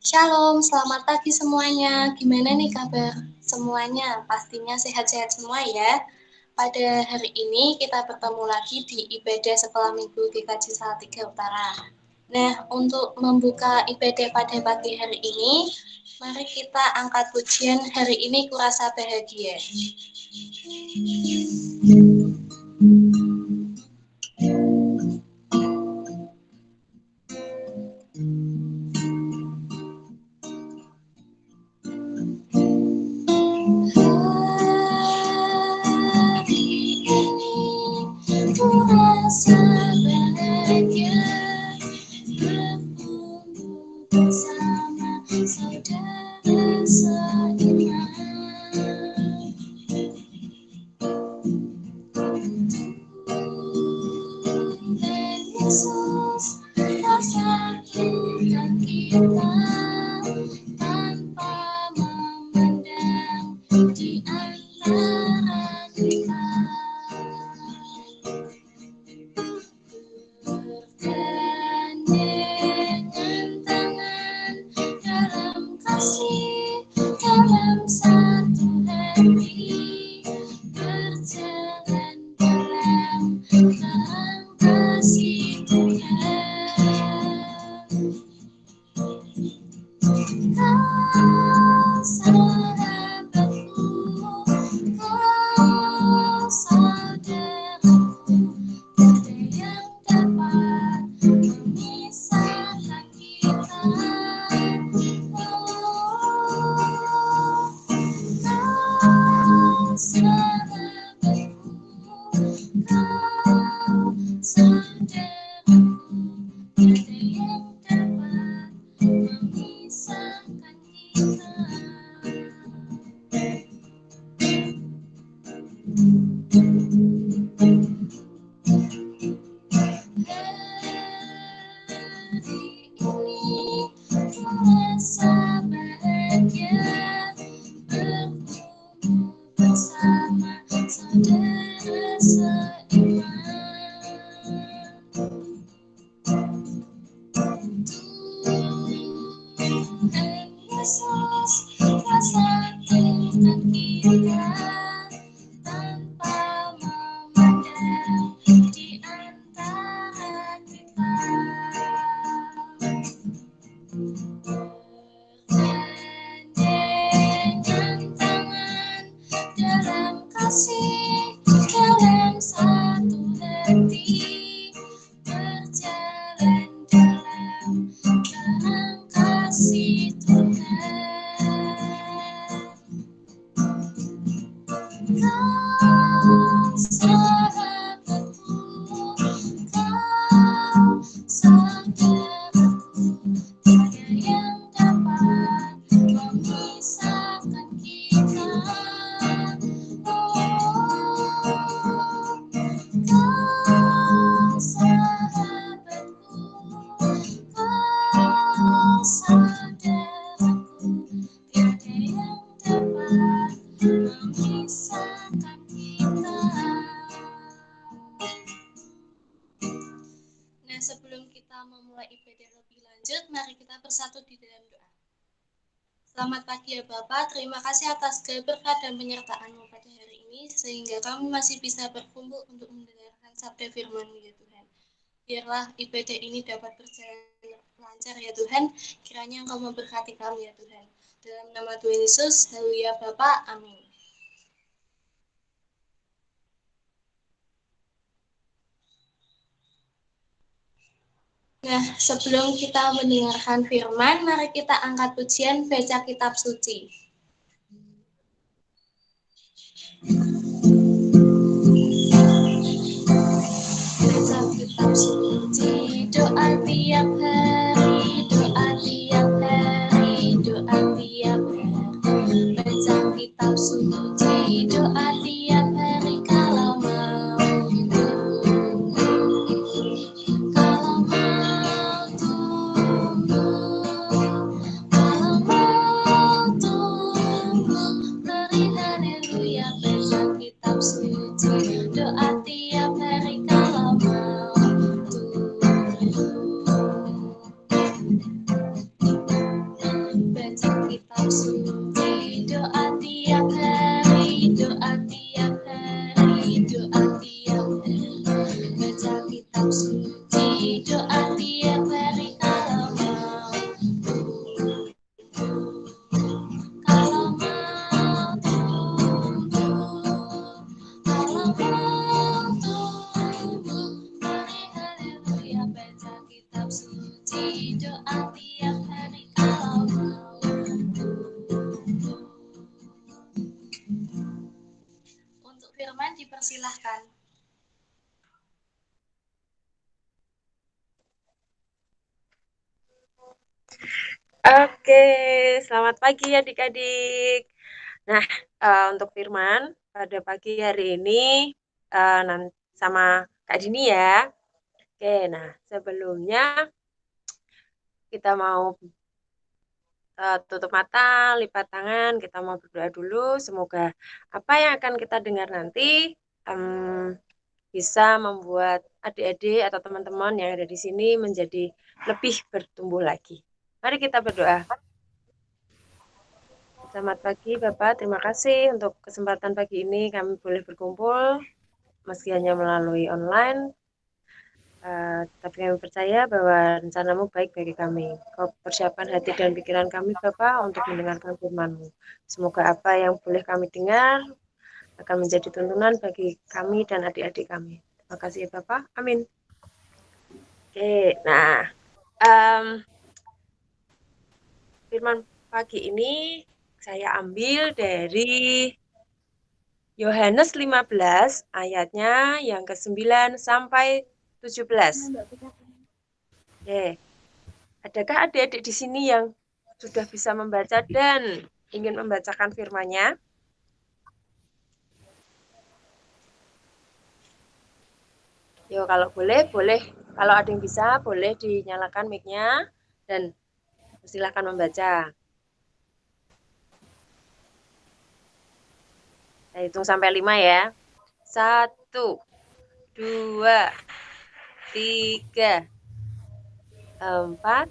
Shalom, selamat pagi semuanya. Gimana nih kabar semuanya? Pastinya sehat-sehat semua ya. Pada hari ini kita bertemu lagi di ibadah sekolah minggu GKJ Salatiga Utara. Nah, untuk membuka ibadah pada pagi hari ini, mari kita angkat pujian Hari Ini Kurasa Bahagia. Kurasa bahagia berkumpul bersama saudara seiman. Tuhan Yesus bersatukan kita tanpa memandang di antara kita. Bergandengan tangan dalam kasih, dalam satu hati, berjalan dalam kasih Tuhan. Kau sahabatku, kau saudaraku, tiada yang dapat memisahkan kita. Kau sahabatku, kau saudaraku, tiada yang dapat memisahkan kita. Hari ini kurasa bahagia berkumpul bersama saudara seiman. Tuhan Yesus bersatukan kita tanpa memandang di antara kita. Bergandengan tangan dalam kasih, dalam satu hati, berjalan dalam kasih Tuhan. Kau sahabatku, kau saudaraku, tiada yang dapat memisahkan kita. Kau sahabatku, kau saudaraku, tiada yang dapat memisahkan kita. Nah, sebelum kita memulai ibadah lebih lanjut, mari kita bersatu di dalam doa. Selamat pagi ya Bapak, terima kasih atas keberkahan dan penyertaan-Mu pada hari ini, sehingga kami masih bisa berkumpul untuk mendengarkan sabda firman-Mu ya Tuhan. Biarlah ibadah ini dapat berjalan lancar ya Tuhan, kiranya Engkau memberkati kami ya Tuhan. Dalam nama Tuhan Yesus, haleluya Bapa, amin. Nah, sebelum kita mendengarkan firman, mari kita angkat pujian baca kitab suci. Baca kitab suci, doa tiap hari, doa tiap hari, doa tiap hari. Baca kitab suci, doa tiap hari kalau mau tunggu, beri haleluya, baca kitab suci, doa tiap hari kalau mau tunggu. doa tiap hari, baca kitab suci, doa tiap hari kalau mampu. Kalau mampu, kalau mampu, mari haleluya baca kitab suci, doa tiap hari kalau mampu. Untuk firman dipersilahkan. Oke, selamat pagi adik-adik. Nah, untuk firman pada pagi hari ini sama Kak Dini ya. Oke, nah sebelumnya kita mau tutup mata, lipat tangan, kita mau berdoa dulu. Semoga apa yang akan kita dengar nanti bisa membuat adik-adik atau teman-teman yang ada di sini menjadi lebih bertumbuh lagi. Mari kita berdoa. Selamat pagi Bapak, terima kasih untuk kesempatan pagi ini kami boleh berkumpul meski hanya melalui online. Tapi kami percaya bahwa rencanamu baik bagi kami. Kau persiapkan hati dan pikiran kami Bapak untuk mendengarkan firman-Mu. Semoga apa yang boleh kami dengar akan menjadi tuntunan bagi kami dan adik-adik kami. Terima kasih ya Bapak, amin. Oke, nah firman pagi ini saya ambil dari Yohanes 15 ayatnya yang ke-9 sampai 17. Oke. Adakah adik-adik di sini yang sudah bisa membaca dan ingin membacakan firman-Nya? Yo, kalau boleh, boleh. Kalau ada yang bisa, boleh dinyalakan mic-nya dan silakan membaca. Saya hitung sampai 5 ya. 1, 2, 3, 4,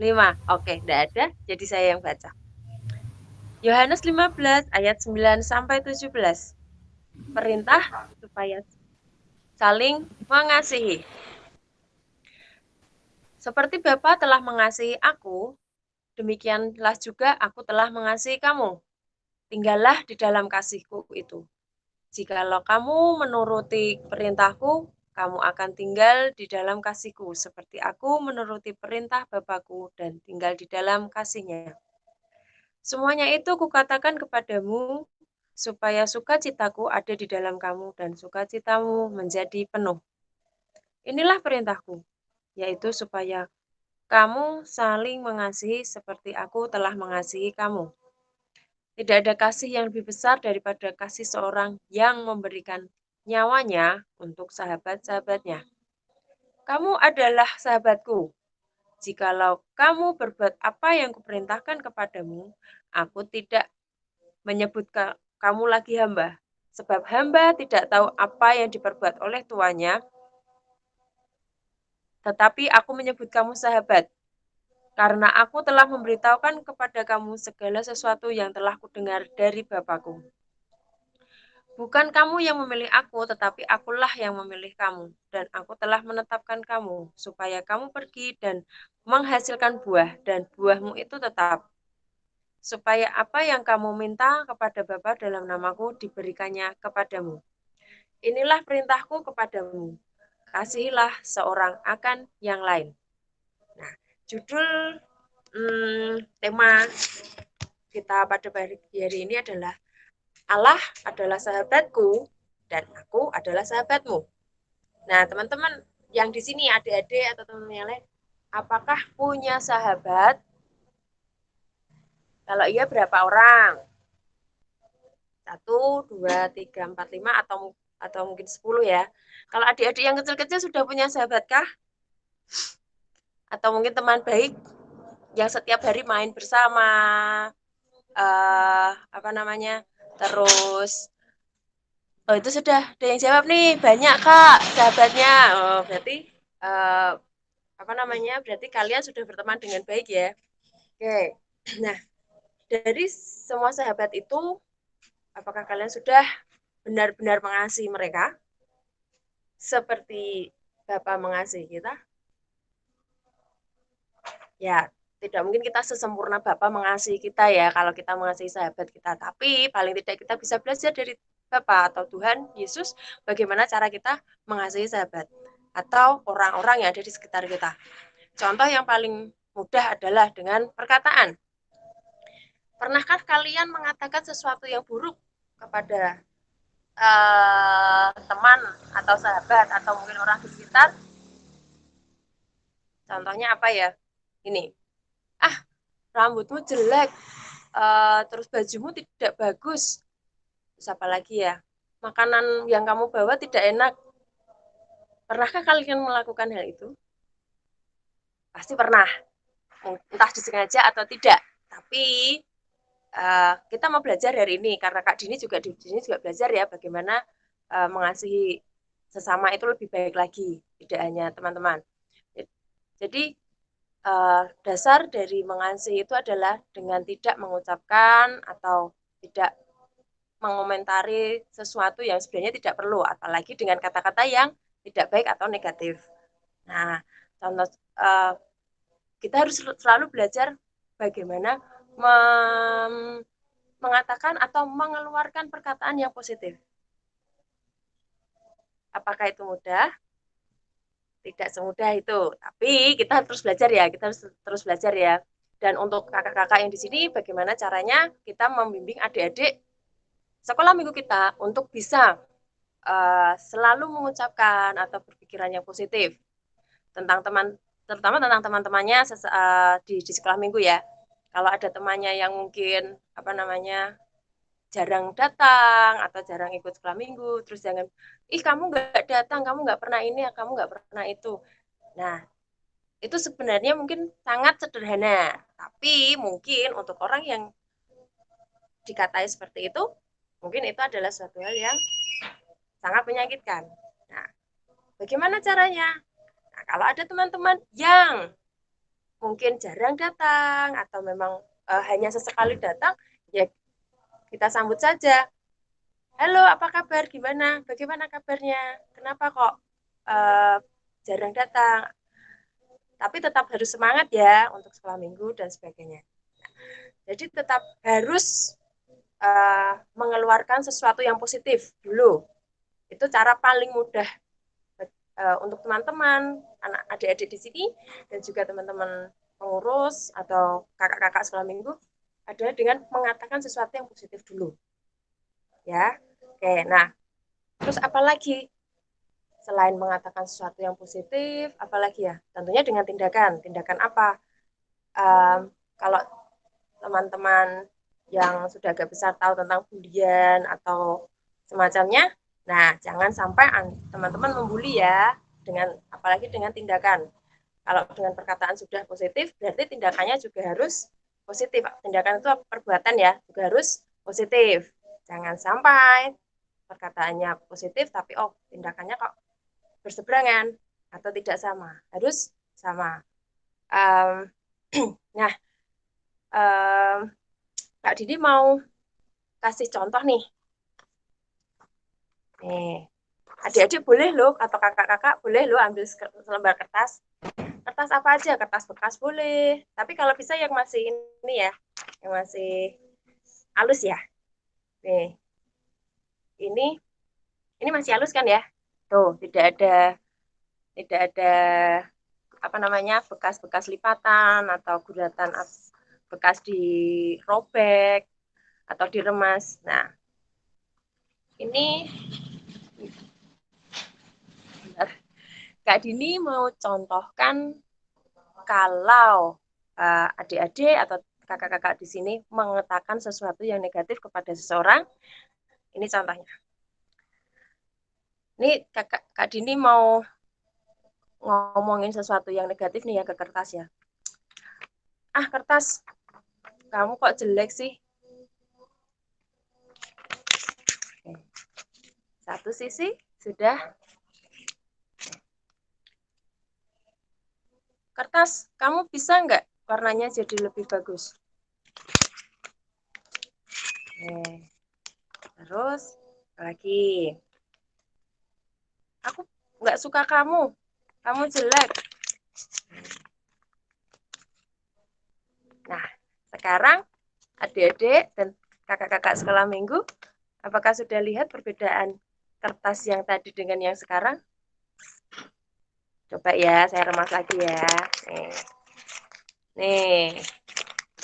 5. Oke, tidak ada, jadi saya yang baca. Yohanes 15 ayat 9 sampai 17. Perintah supaya saling mengasihi. Seperti Bapa telah mengasihi aku, demikianlah juga aku telah mengasihi kamu. Tinggallah di dalam kasihku itu. Jikalau kamu menuruti perintahku, kamu akan tinggal di dalam kasihku, seperti aku menuruti perintah Bapakku dan tinggal di dalam kasihnya. Semuanya itu kukatakan kepadamu, supaya sukacitaku ada di dalam kamu dan sukacitamu menjadi penuh. Inilah perintahku, yaitu supaya kamu saling mengasihi seperti aku telah mengasihi kamu. Tidak ada kasih yang lebih besar daripada kasih seorang yang memberikan nyawanya untuk sahabat-sahabatnya. Kamu adalah sahabatku. Jikalau kamu berbuat apa yang kuperintahkan kepadamu, aku tidak menyebut kamu lagi hamba. Sebab hamba tidak tahu apa yang diperbuat oleh tuannya, tetapi aku menyebut kamu sahabat. Karena aku telah memberitahukan kepada kamu segala sesuatu yang telah kudengar dari Bapakku. Bukan kamu yang memilih aku, tetapi akulah yang memilih kamu. Dan aku telah menetapkan kamu, supaya kamu pergi dan menghasilkan buah, dan buahmu itu tetap. Supaya apa yang kamu minta kepada Bapa dalam namaku diberikannya kepadamu. Inilah perintahku kepadamu. Kasihilah seorang akan yang lain. Nah, judul tema kita pada hari ini adalah Allah adalah sahabatku dan aku adalah sahabatmu. Nah, teman-teman yang di sini adik-adik atau teman-teman yang lain, apakah punya sahabat? Kalau iya berapa orang? 1, 2, 3, 4, 5 atau mungkin 10 ya. Kalau adik-adik yang kecil-kecil sudah punya sahabatkah? Atau mungkin teman baik yang setiap hari main bersama, terus itu sudah ada yang jawab nih, banyak Kak sahabatnya. Berarti berarti kalian sudah berteman dengan baik ya. Oke. Nah, dari semua sahabat itu apakah kalian sudah benar-benar mengasihi mereka seperti Bapa mengasihi kita? Ya, tidak mungkin kita sesempurna Bapa mengasihi kita ya kalau kita mengasihi sahabat kita. Tapi paling tidak kita bisa belajar dari Bapa atau Tuhan Yesus bagaimana cara kita mengasihi sahabat atau orang-orang yang ada di sekitar kita. Contoh yang paling mudah adalah dengan perkataan. Pernahkah kalian mengatakan sesuatu yang buruk kepada teman atau sahabat atau mungkin orang di sekitar? Contohnya apa ya? Ini, rambutmu jelek, terus bajumu tidak bagus. Terus apa lagi ya? Makanan yang kamu bawa tidak enak. Pernahkah kalian melakukan hal itu? Pasti pernah. Entah disengaja atau tidak. Tapi kita mau belajar dari ini karena Kak Dini juga di sini juga belajar ya bagaimana mengasihi sesama itu lebih baik lagi, tidak hanya teman-teman. Jadi dasar dari mengasihi itu adalah dengan tidak mengucapkan atau tidak mengomentari sesuatu yang sebenarnya tidak perlu, apalagi dengan kata-kata yang tidak baik atau negatif. Nah, contoh kita harus selalu belajar bagaimana mengatakan atau mengeluarkan perkataan yang positif. Apakah itu mudah? Tidak semudah itu, tapi kita terus belajar ya, kita harus terus belajar ya. Dan untuk kakak-kakak yang di sini, bagaimana caranya kita membimbing adik-adik sekolah minggu kita untuk bisa selalu mengucapkan atau berpikiran yang positif tentang teman, terutama tentang teman-temannya di sekolah minggu ya. Kalau ada temannya yang mungkin jarang datang atau jarang ikut sekolah minggu, terus jangan, kamu nggak datang, kamu nggak pernah ini, kamu nggak pernah itu. Nah, itu sebenarnya mungkin sangat sederhana, tapi mungkin untuk orang yang dikatai seperti itu, mungkin itu adalah suatu hal yang sangat menyakitkan. Nah, bagaimana caranya? Nah, kalau ada teman-teman yang mungkin jarang datang atau memang hanya sesekali datang, ya kita sambut saja. Halo, apa kabar? Gimana? Bagaimana kabarnya? Kenapa kok jarang datang? Tapi tetap harus semangat ya untuk sekolah minggu dan sebagainya. Jadi tetap harus mengeluarkan sesuatu yang positif dulu. Itu cara paling mudah untuk teman-teman, anak adik-adik di sini, dan juga teman-teman pengurus atau kakak-kakak sekolah minggu adalah dengan mengatakan sesuatu yang positif dulu. Ya, oke. Nah, terus apa lagi? Selain mengatakan sesuatu yang positif, apalagi ya? Tentunya dengan tindakan. Tindakan apa? Kalau teman-teman yang sudah agak besar tahu tentang bulian atau semacamnya, nah jangan sampai teman-teman membuli ya, dengan apalagi dengan tindakan. Kalau dengan perkataan sudah positif, berarti tindakannya juga harus positif. Tindakan itu perbuatan ya, juga harus positif. Jangan sampai perkataannya positif, tapi tindakannya kok berseberangan atau tidak sama. Harus sama. Nah, Kak Didi mau kasih contoh nih. Nih, adik-adik boleh loh, atau kakak-kakak boleh loh ambil selembar kertas. Kertas apa aja, kertas bekas boleh. Tapi kalau bisa yang masih ini ya, yang masih halus ya. Nih, ini masih halus kan ya? Tuh, tidak ada bekas-bekas lipatan atau guratan bekas dirobek atau diremas. Nah, ini Kak Dini mau contohkan kalau adik-adik atau kakak-kakak di sini mengatakan sesuatu yang negatif kepada seseorang. Ini contohnya. Ini Kak Dini mau ngomongin sesuatu yang negatif nih ya ke kertas ya. Kertas, kamu kok jelek sih? Oke. Satu sisi sudah. Kertas, kamu bisa nggak warnanya jadi lebih bagus? Oke. Terus, Lagi. Aku nggak suka kamu. Kamu jelek. Nah, sekarang adik-adik dan kakak-kakak sekolah minggu, apakah sudah lihat perbedaan kertas yang tadi dengan yang sekarang? Coba ya, saya remas lagi ya. Nih,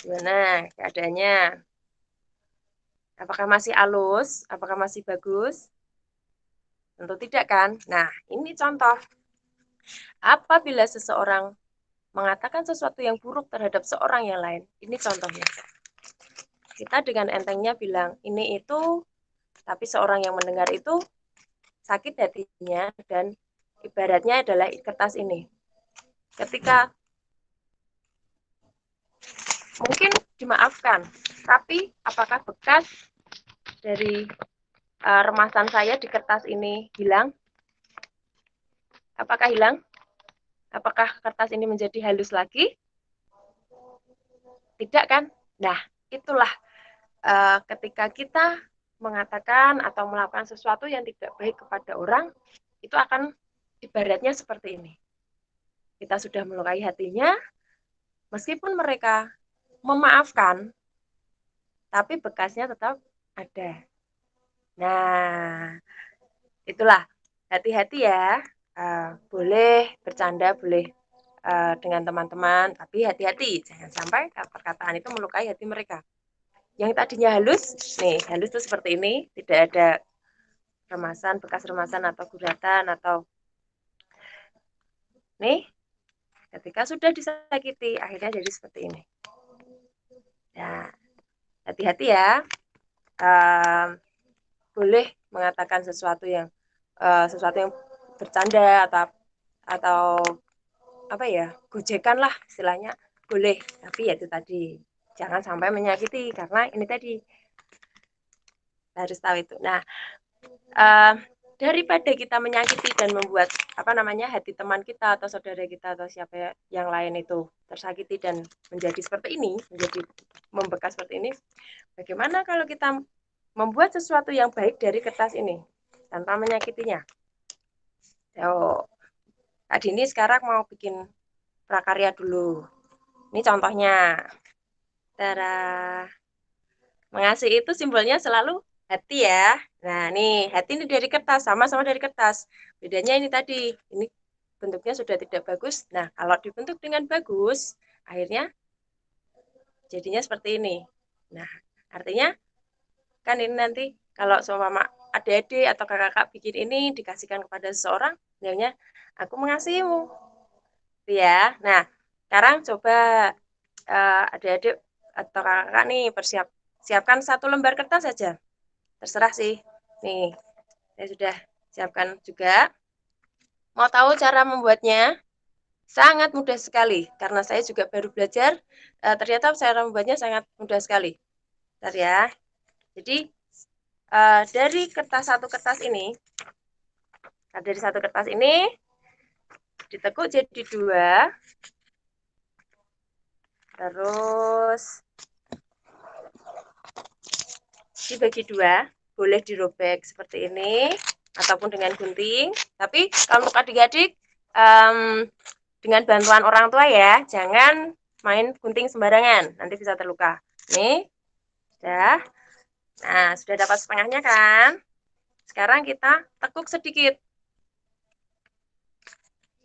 gimana keadaannya? Apakah masih halus? Apakah masih bagus? Tentu tidak kan? Nah, ini contoh. Apabila seseorang mengatakan sesuatu yang buruk terhadap seorang yang lain, ini contohnya. Kita dengan entengnya bilang ini itu, tapi seorang yang mendengar itu sakit hatinya dan ibaratnya adalah kertas ini. Ketika mungkin dimaafkan, tapi apakah bekas dari remasan saya di kertas ini hilang? Apakah hilang? Apakah kertas ini menjadi halus lagi? Tidak kan? Nah, itulah ketika kita mengatakan atau melakukan sesuatu yang tidak baik kepada orang, itu akan ibaratnya seperti ini. Kita sudah melukai hatinya, meskipun mereka memaafkan, tapi bekasnya tetap ada. Nah, itulah hati-hati ya. Boleh bercanda, boleh dengan teman-teman, tapi hati-hati, jangan sampai perkataan itu melukai hati mereka. Yang tadinya halus, nih halus itu seperti ini, tidak ada remasan, bekas remasan atau guratan atau nih, ketika sudah disakiti, akhirnya jadi seperti ini. Nah, hati-hati ya. Boleh mengatakan sesuatu yang bercanda atau apa ya, gojekan lah istilahnya, boleh, tapi ya itu tadi jangan sampai menyakiti karena ini tadi harus tahu itu. Nah, daripada kita menyakiti dan membuat hati teman kita atau saudara kita atau siapa yang lain itu tersakiti dan menjadi seperti ini, menjadi membekas seperti ini, bagaimana kalau kita membuat sesuatu yang baik dari kertas ini tanpa menyakitinya? Tadi ini sekarang mau bikin prakarya dulu. Ini contohnya. Tara. Mengasihi itu simbolnya selalu hati ya. Nah, nih hati ini dari kertas, sama-sama dari kertas. Bedanya ini tadi, ini bentuknya sudah tidak bagus. Nah, kalau dibentuk dengan bagus, akhirnya jadinya seperti ini. Nah, artinya kan ini nanti kalau seumpama adik-adik atau kakak-kakak bikin ini dikasihkan kepada seseorang, bilangnya aku mengasihimu. Ya. Nah, sekarang coba adik-adik atau kakak nih siapkan satu lembar kertas saja. Terserah sih. Nih, saya sudah siapkan juga. Mau tahu cara membuatnya? Sangat mudah sekali. Karena saya juga baru belajar, ternyata cara membuatnya sangat mudah sekali. Bentar ya. Jadi, dari satu kertas ini, ditekuk jadi 2. Terus dibagi 2, boleh dirobek seperti ini ataupun dengan gunting. Tapi kalau untuk adik-adik dengan bantuan orang tua ya, jangan main gunting sembarangan, nanti bisa terluka. Nih, sudah. Nah, sudah dapat setengahnya kan? Sekarang kita tekuk sedikit.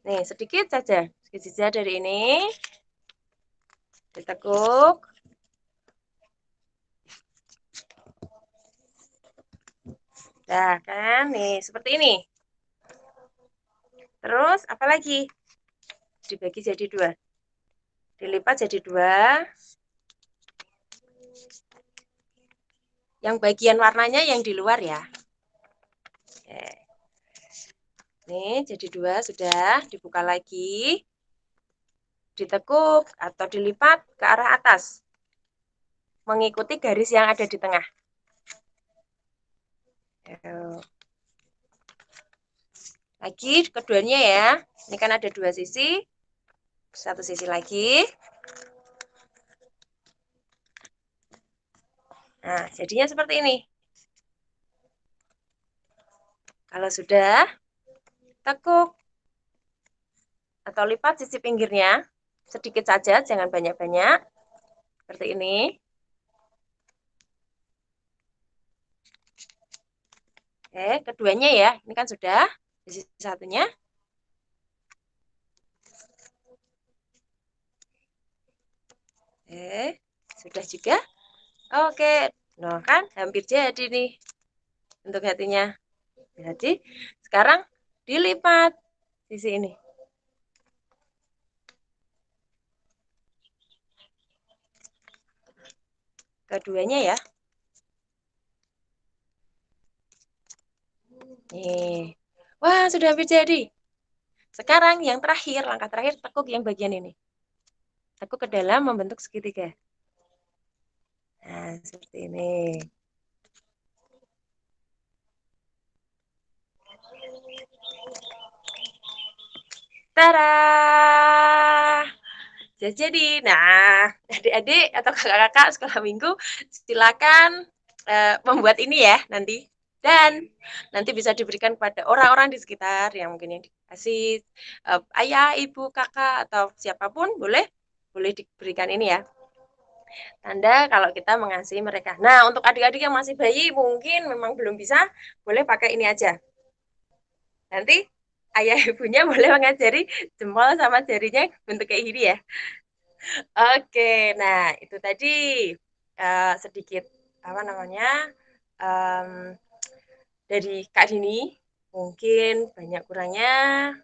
Nih, sedikit saja dari ini. Ditekuk. Nah, kan? Nih, seperti ini. Terus, apa lagi? Dibagi jadi 2. Dilipat jadi 2. Yang bagian warnanya yang di luar ya. Oke. Nih, jadi 2 sudah. Dibuka lagi. Ditekuk atau dilipat ke arah atas. Mengikuti garis yang ada di tengah. Lagi keduanya ya. Ini kan ada 2 sisi. Satu sisi lagi. Nah, jadinya seperti ini. Kalau sudah, tekuk atau lipat sisi pinggirnya sedikit saja, jangan banyak-banyak. Seperti ini. Oke, keduanya ya. Ini kan sudah. Sisi satunya. Sudah juga. Oke. Nah, kan hampir jadi nih untuk hatinya. Jadi, sekarang dilipat sisi ini. Keduanya ya. Nih. Wah, sudah hampir jadi. Sekarang yang terakhir, langkah terakhir, tekuk yang bagian ini. Tekuk ke dalam membentuk segitiga. Nah, seperti ini. Tada! Jadi, nah, adik-adik atau kakak-kakak sekolah minggu, silakan membuat ini ya nanti. Dan nanti bisa diberikan kepada orang-orang di sekitar yang mungkin yang dikasih ayah, ibu, kakak, atau siapapun boleh diberikan ini ya. Tanda kalau kita mengasihi mereka. Nah, untuk adik-adik yang masih bayi mungkin memang belum bisa, boleh pakai ini aja. Nanti ayah ibunya boleh mengajari jempol sama jarinya bentuk kayak gini ya. Oke, nah itu tadi sedikit apa namanya dari Kak Dini. Mungkin banyak kurangnya,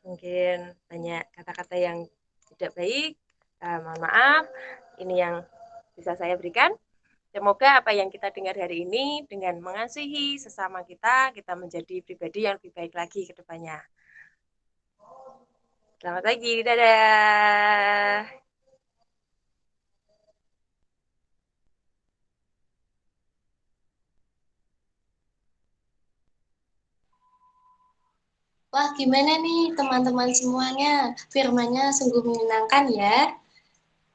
mungkin banyak kata-kata yang tidak baik. Mohon maaf, ini yang bisa saya berikan. Semoga apa yang kita dengar hari ini dengan mengasihi sesama kita, kita menjadi pribadi yang lebih baik lagi ke depannya. Selamat pagi, dadah. Wah, gimana nih teman-teman semuanya? Firmannya sungguh menyenangkan ya.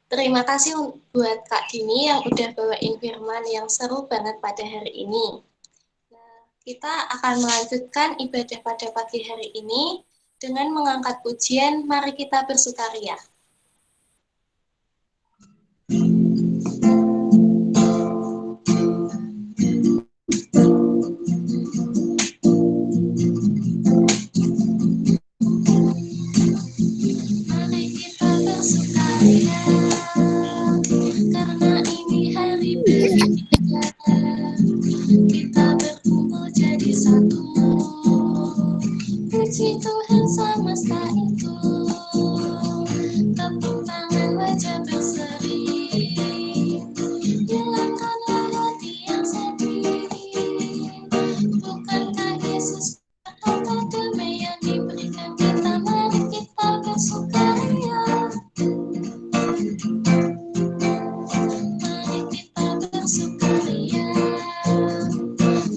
Terima kasih buat Kak Dini yang udah bawain firman yang seru banget pada hari ini. Nah, kita akan melanjutkan ibadah pada pagi hari ini dengan mengangkat pujian Mari Kita Bersukaria. Mari kita bersukaria, karena ini hari bahagia. Kita berkumpul jadi satu, puji Tuhan semesta itu. Tepuk tangan wajah berseri, hilangkanlah hati yang sedih. Bukankah Yesus berkata damai yang diberikan kita? Mari kita bersukaria. Mari kita bersukaria,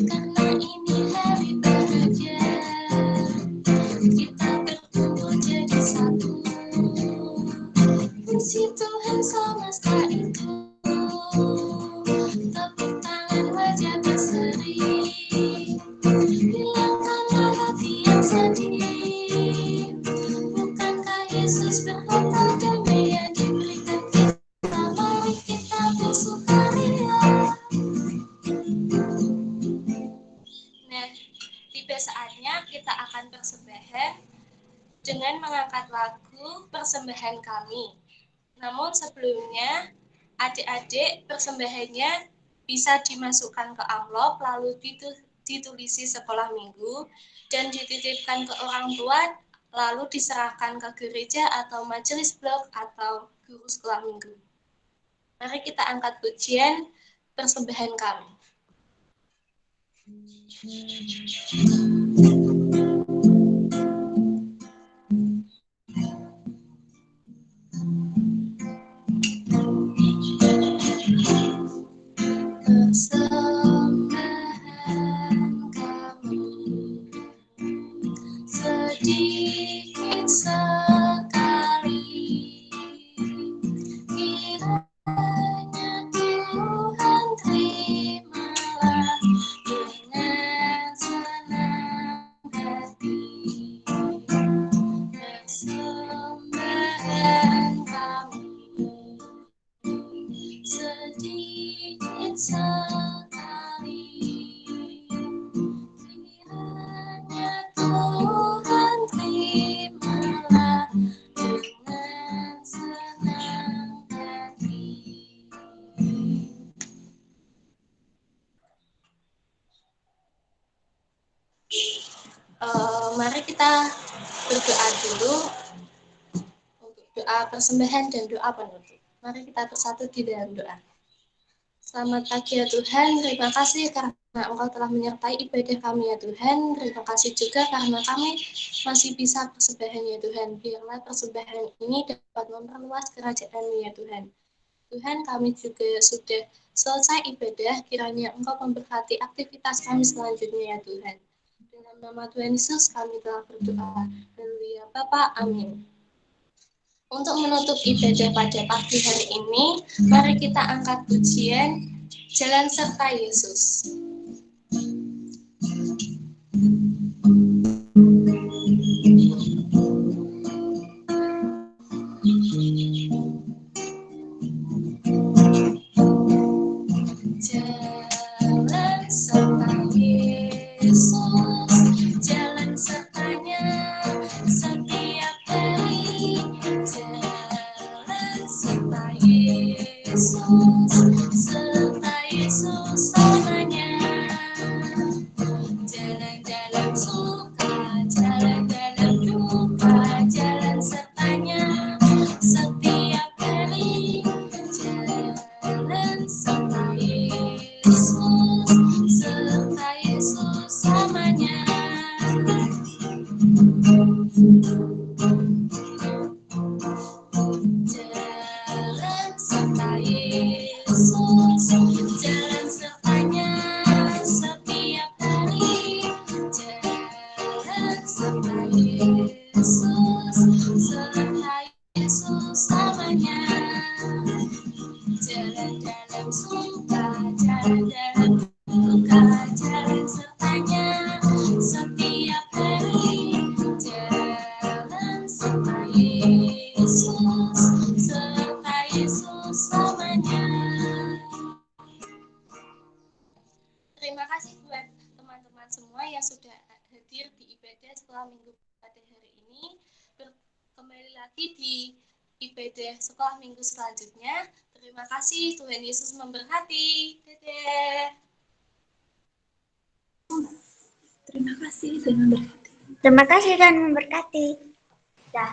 karena ini hari bahagia. Kita berkumpul jadi satu, puji Tuhan semesta itu. Tepuk tangan wajah berseri, hilangkanlah hati yang sedih. Bukankah Yesus berkata damai yang diberikan kita? Mari kita bersukaria. Nah, tiba saatnya kita akan persembahan dengan mengangkat lagu persembahan kami. Namun sebelumnya, adik-adik persembahannya bisa dimasukkan ke amplop lalu ditulisi sekolah minggu dan dititipkan ke orang tua lalu diserahkan ke gereja atau majelis blok atau guru sekolah minggu. Mari kita angkat pujian persembahan kami. Persembahan kami sedikit sekali, kiranya Tuhan terimalah dengan senang kita berdoa dulu untuk doa persembahan dan doa penutup. Mari kita bersatu di dalam doa. Selamat pagi ya Tuhan, terima kasih karena Engkau telah menyertai ibadah kami ya Tuhan. Terima kasih juga karena kami masih bisa persembahan ya Tuhan. Biarlah persembahan ini dapat memperluas kerajaan-Mu ya Tuhan. Tuhan, kami juga sudah selesai ibadah, kiranya Engkau memberkati aktivitas kami selanjutnya ya Tuhan. Dalam nama Tuhan Yesus kami telah berdoa. Haleluya Bapa, amin. Untuk menutup ibadah pada pagi hari ini, mari kita angkat pujian Jalan Serta Yesus. Jalan serta Yesus, jalan sertanya setiap hari. Jalan serta Yesus, serta Yesus selamanya. Jalan dalam suka, jalan dalam duka, jalan sertanya setiap hari. Jalan serta Yesus, serta Yesus selamanya. Jalan serta Yesus, jalan sertanya setiap hari. Jalan serta Yesus, serta Yesus selamanya. Jalan dalam suka, jalan dalam duka, jalan sertanya setiap hari. Jalan serta Yesus, serta Yesus selamanya. Terima kasih buat teman-teman semua yang sudah hadir di ibadah setelah minggu pada hari ini. Kembali lagi di ibadah sekolah minggu selanjutnya. Terima kasih, Tuhan Yesus memberkati. Dadah. Terima kasih Tuhan memberkati. Terima kasih Tuhan memberkati. Dah.